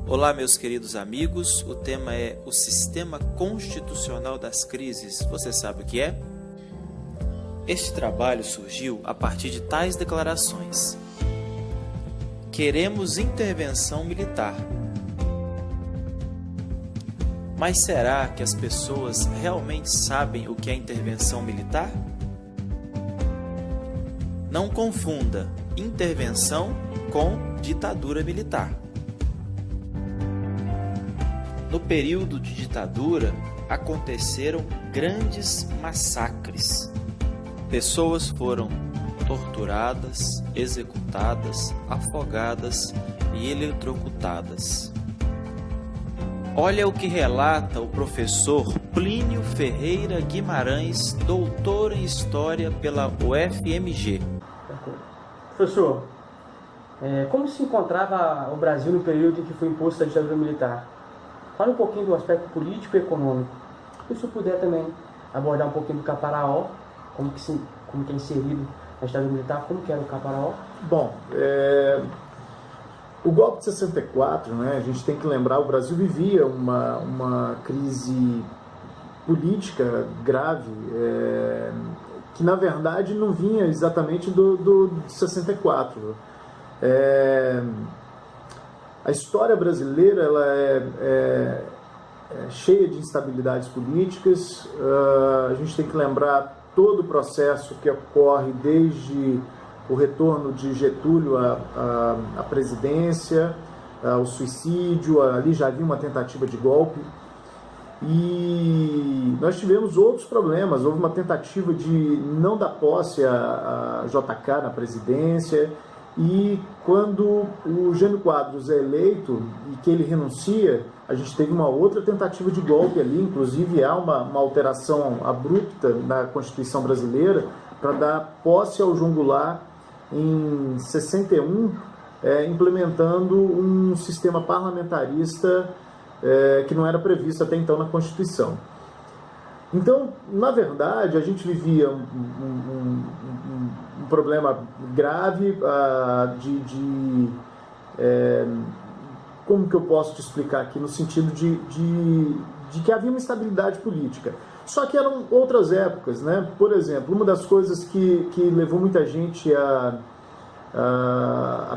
Olá, meus queridos amigos, o tema é o Sistema Constitucional das Crises. Você sabe o que é? Este trabalho surgiu a partir de tais declarações. Queremos intervenção militar. Mas será que as pessoas realmente sabem o que é intervenção militar? Não confunda intervenção com ditadura militar. No período de ditadura, aconteceram grandes massacres. Pessoas foram torturadas, executadas, afogadas e eletrocutadas. Olha o que relata o professor Plínio Ferreira Guimarães, doutor em História pela UFMG. Professor, como se encontrava o Brasil no período em que foi imposta a ditadura militar? Fale um pouquinho do aspecto político e econômico. Se o senhor puder também abordar um pouquinho do Caparaó, como que é inserido na ditadura militar, como que era o Caparaó? Bom, o golpe de 64, né, a gente tem que lembrar, o Brasil vivia uma crise política grave, que na verdade não vinha exatamente do 64. A história brasileira ela é cheia de instabilidades políticas. A gente tem que lembrar todo o processo que ocorre desde o retorno de Getúlio à presidência, o suicídio, ali já havia uma tentativa de golpe. E nós tivemos outros problemas, houve uma tentativa de não dar posse a JK na presidência, e quando o Jânio Quadros é eleito e que ele renuncia, a gente teve uma outra tentativa de golpe ali, inclusive há uma alteração abrupta na Constituição brasileira para dar posse ao João Goulart em 61, implementando um sistema parlamentarista que não era previsto até então na Constituição. Então, na verdade, a gente vivia um problema grave como que eu posso te explicar aqui, no sentido de que havia uma instabilidade política. Só que eram outras épocas, né? Por exemplo, uma das coisas que levou muita gente a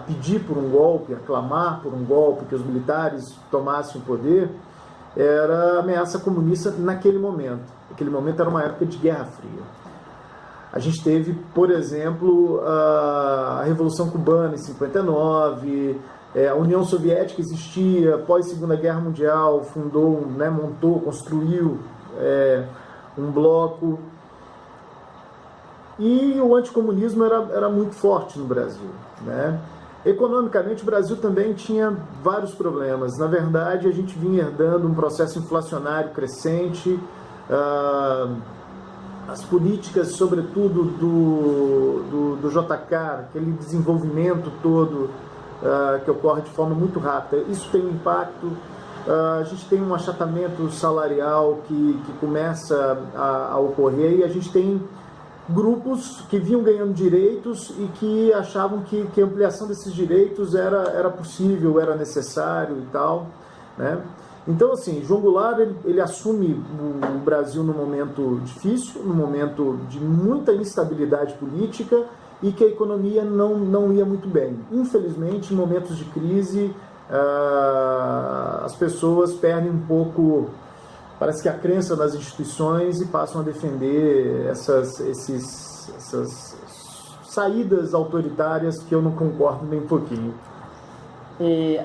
pedir por um golpe, a clamar por um golpe, que os militares tomassem o poder, era a ameaça comunista naquele momento. Aquele momento era uma época de Guerra Fria. A gente teve, por exemplo, a Revolução Cubana em 59, a União Soviética existia, após a Segunda Guerra Mundial, fundou, montou, construiu um bloco. E o anticomunismo era muito forte no Brasil, né? Economicamente, o Brasil também tinha vários problemas. Na verdade, a gente vinha herdando um processo inflacionário crescente, as políticas, sobretudo do JK, aquele desenvolvimento todo que ocorre de forma muito rápida, isso tem um impacto. A gente tem um achatamento salarial que começa a ocorrer, e a gente tem grupos que vinham ganhando direitos e que achavam que a ampliação desses direitos era possível, era necessário e tal, né? Então, assim, João Goulart ele assume o Brasil num momento difícil, num momento de muita instabilidade política, e que a economia não ia muito bem. Infelizmente, em momentos de crise, as pessoas perdem um pouco, parece que a crença nas instituições, e passam a defender essas saídas autoritárias que eu não concordo nem um pouquinho.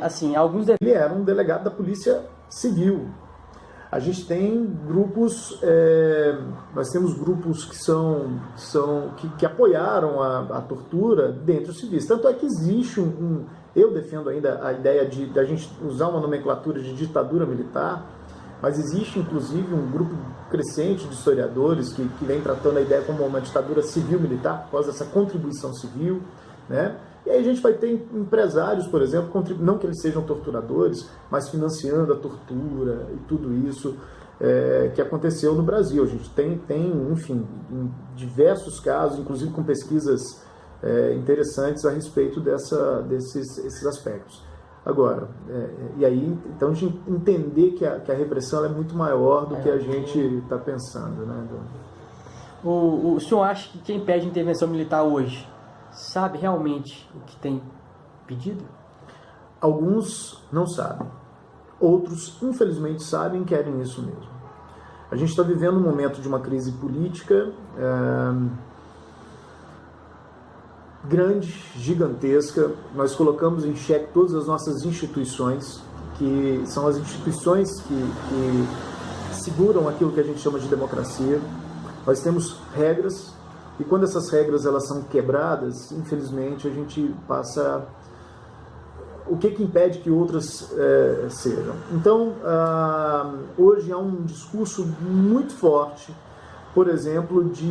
Assim, Ele era um delegado da Polícia Civil. A gente tem grupos, nós temos grupos que apoiaram a tortura dentro dos civis. Tanto é que existe eu defendo ainda a ideia de a gente usar uma nomenclatura de ditadura militar, mas existe inclusive um grupo crescente de historiadores que vem tratando a ideia como uma ditadura civil-militar por causa dessa contribuição civil, né? E aí a gente vai ter empresários, por exemplo, não que eles sejam torturadores, mas financiando a tortura e tudo isso que aconteceu no Brasil. A gente tem enfim, diversos casos, inclusive com pesquisas interessantes a respeito desses aspectos. Agora, e aí, então a gente entender que a repressão é muito maior do que a gente está pensando, né? O senhor acha que quem pede intervenção militar hoje sabe realmente o que tem pedido? Alguns não sabem. Outros, infelizmente, sabem e querem isso mesmo. A gente está vivendo um momento de uma crise política grande, gigantesca. Nós colocamos em xeque todas as nossas instituições, que são as instituições que seguram aquilo que a gente chama de democracia. Nós temos regras, e quando essas regras elas são quebradas, infelizmente, a gente passa... O que impede que outras sejam? Então, hoje há um discurso muito forte, por exemplo, de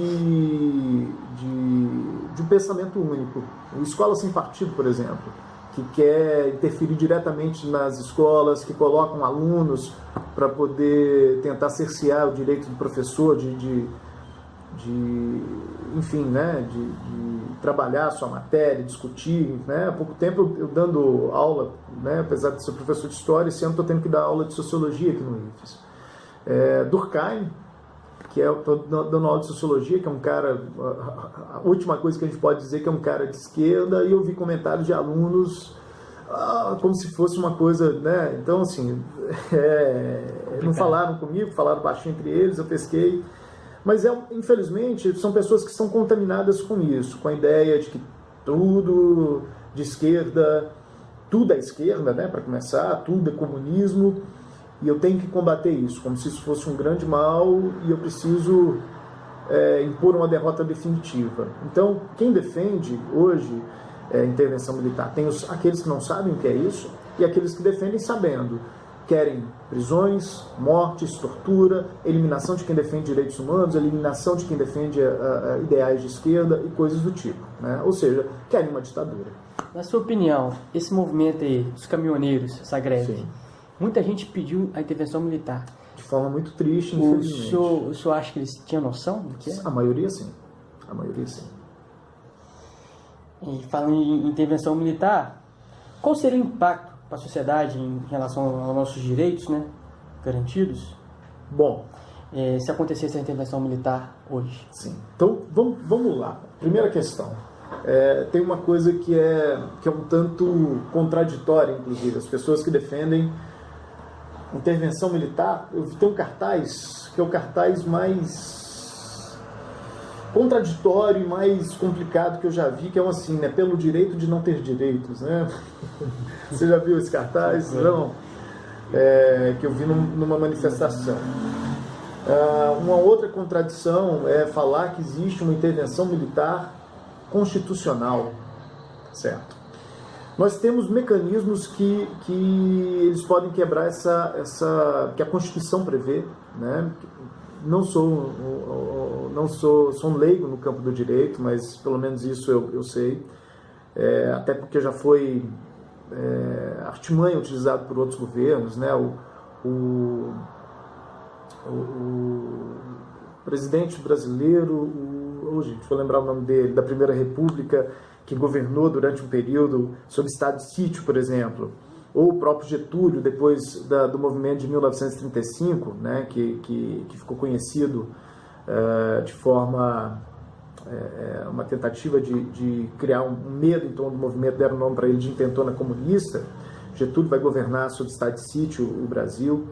um pensamento único. Escola Sem Partido, por exemplo, que quer interferir diretamente nas escolas, que colocam alunos para poder tentar cercear o direito do professor enfim, né, de trabalhar a sua matéria, discutir, né? Há pouco tempo eu dando aula, né, apesar de ser professor de história, esse ano estou tendo que dar aula de sociologia aqui no IFES. Durkheim, que estou dando aula de sociologia, que é um cara, a última coisa que a gente pode dizer que é um cara de esquerda, e eu vi comentários de alunos como se fosse uma coisa, né? Então, assim, não falaram comigo, falaram baixinho entre eles, eu pesquei. Mas, infelizmente, são pessoas que são contaminadas com isso, com a ideia de que tudo de esquerda, tudo é esquerda, né, para começar, tudo é comunismo, e eu tenho que combater isso, como se isso fosse um grande mal, e eu preciso impor uma derrota definitiva. Então, quem defende hoje intervenção militar, tem aqueles que não sabem o que é isso, e aqueles que defendem sabendo. Querem prisões, mortes, tortura, eliminação de quem defende direitos humanos, eliminação de quem defende ideais de esquerda e coisas do tipo, né? Ou seja, querem uma ditadura. Na sua opinião, esse movimento aí dos caminhoneiros, essa greve, sim, muita gente pediu a intervenção militar. De forma muito triste, infelizmente. O senhor acha que eles tinham noção do que é? A maioria sim. A maioria sim. E falando em intervenção militar, qual seria o impacto para a sociedade em relação aos nossos direitos, né, garantidos? Bom, se acontecesse a intervenção militar hoje. Sim. Então, vamos lá. Primeira questão. Tem uma coisa que é um tanto contraditória, inclusive. As pessoas que defendem intervenção militar, eu vi um cartaz, que é o cartaz mais contraditório e mais complicado que eu já vi, que é assim, né, pelo direito de não ter direitos, né? Você já viu esse cartaz? Não. Que eu vi numa manifestação. Uma outra contradição é falar que existe uma intervenção militar constitucional, certo? Nós temos mecanismos que eles podem quebrar que a Constituição prevê, né? Sou um leigo no campo do direito, mas pelo menos isso eu sei, até porque já foi artimanha utilizado por outros governos, né? O presidente brasileiro, gente, vou lembrar o nome dele, da Primeira República, que governou durante um período sob estado de sítio, por exemplo, ou o próprio Getúlio, depois do movimento de 1935, né, que ficou conhecido de forma, uma tentativa de criar um medo em torno do movimento, deram o nome para ele de intentona comunista. Getúlio vai governar sob estado de sítio o Brasil.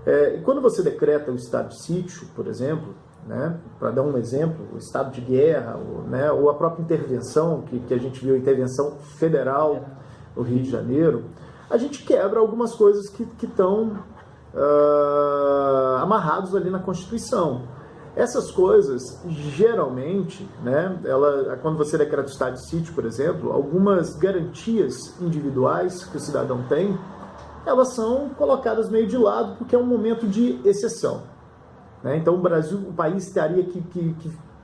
E quando você decreta o estado de sítio, por exemplo, né, para dar um exemplo, o estado de guerra, ou a própria intervenção, que a gente viu, a intervenção federal no Rio de Janeiro, a gente quebra algumas coisas que estão amarrados ali na Constituição. Essas coisas, geralmente, né, quando você decreta o estado de sítio, por exemplo, algumas garantias individuais que o cidadão tem, elas são colocadas meio de lado porque é um momento de exceção, né? Então o país estaria que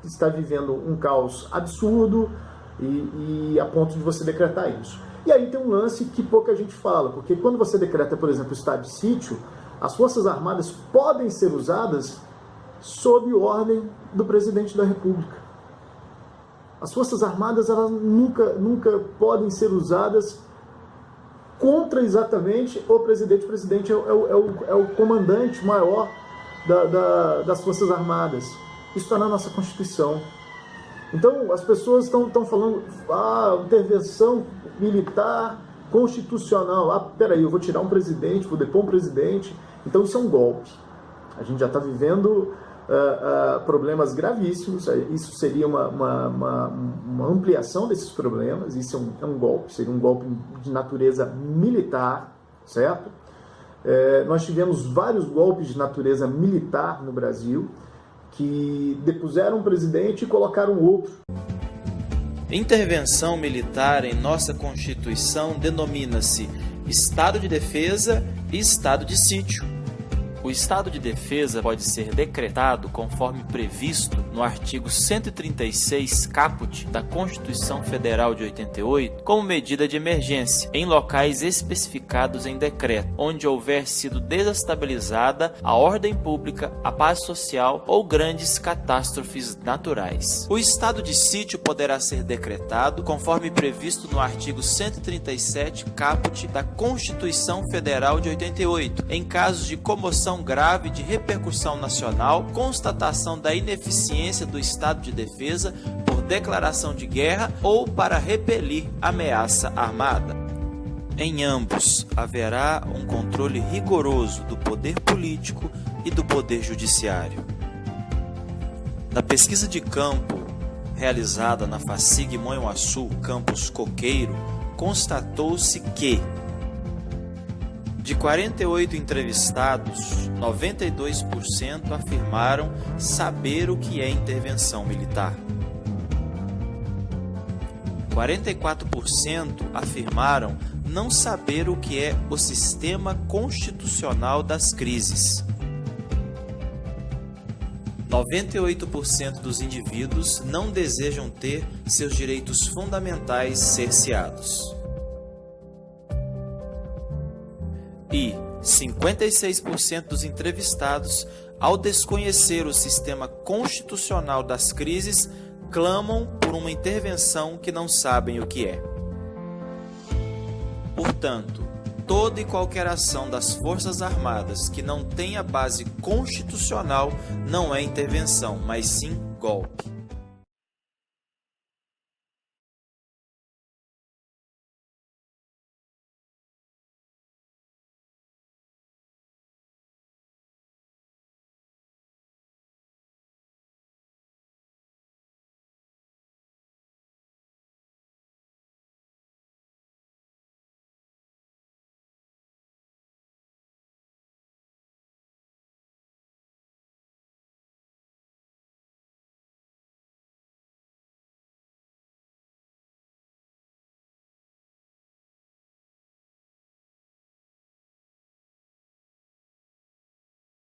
está vivendo um caos absurdo e a ponto de você decretar isso. E aí tem um lance que pouca gente fala, porque quando você decreta, por exemplo, o estado de sítio, as Forças Armadas podem ser usadas sob ordem do presidente da República. As Forças Armadas, elas nunca podem ser usadas contra exatamente o presidente. O presidente é o comandante maior das Forças Armadas. Isso está na nossa Constituição. Então, as pessoas estão falando, intervenção militar constitucional. Peraí, eu vou tirar um presidente, vou depor um presidente. Então, isso é um golpe. A gente já está vivendo problemas gravíssimos. Isso seria uma ampliação desses problemas. Isso é um golpe, seria um golpe de natureza militar, certo? Nós tivemos vários golpes de natureza militar no Brasil, que depuseram um presidente e colocaram outro. Intervenção militar em nossa Constituição denomina-se Estado de Defesa e Estado de Sítio. O estado de defesa pode ser decretado conforme previsto no artigo 136 caput da Constituição Federal de 88 como medida de emergência em locais especificados em decreto, onde houver sido desestabilizada a ordem pública, a paz social ou grandes catástrofes naturais. O estado de sítio poderá ser decretado conforme previsto no artigo 137 caput da Constituição Federal de 88, em casos de comoção grave de repercussão nacional, constatação da ineficiência do estado de defesa por declaração de guerra ou para repelir ameaça armada. Em ambos, haverá um controle rigoroso do poder político e do poder judiciário. Na pesquisa de campo realizada na FACIG Monhuaçu, campus Coqueiro, constatou-se que de 48 entrevistados, 92% afirmaram saber o que é intervenção militar. 44% afirmaram não saber o que é o sistema constitucional das crises. 98% dos indivíduos não desejam ter seus direitos fundamentais cerceados. E 56% dos entrevistados, ao desconhecer o sistema constitucional das crises, clamam por uma intervenção que não sabem o que é. Portanto, toda e qualquer ação das Forças Armadas que não tenha base constitucional não é intervenção, mas sim golpe.